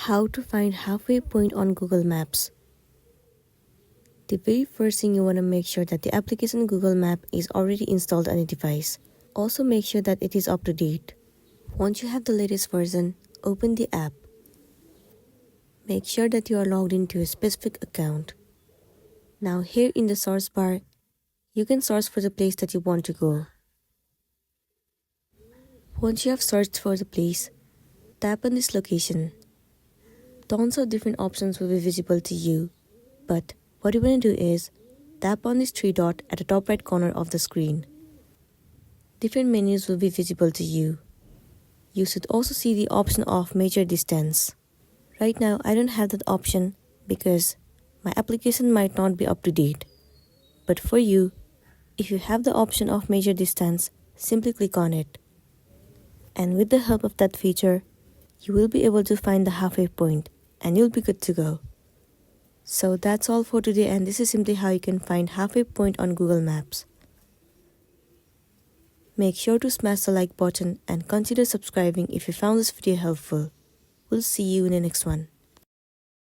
How to find halfway point on Google Maps. The very first thing you want to make sure that the application Google Map is already installed on your device. Also make sure that it is up to date. Once you have the latest version, open the app. Make sure that you are logged into a specific account. Now here in the source bar, you can search for the place that you want to go. Once you have searched for the place, tap on this location. Tons of different options will be visible to you, but what you want to do is tap on this three dot at the top right corner of the screen. Different menus will be visible to you. You should also see the option of measure distance. Right now I don't have that option because my application might not be up to date. But for you, if you have the option of measure distance, simply click on it. And with the help of that feature, you will be able to find the halfway point and you'll be good to go. So that's all for today, and this is simply how you can find halfway point on Google Maps. Make sure to smash the like button and consider subscribing if you found this video helpful. We'll see you in the next one.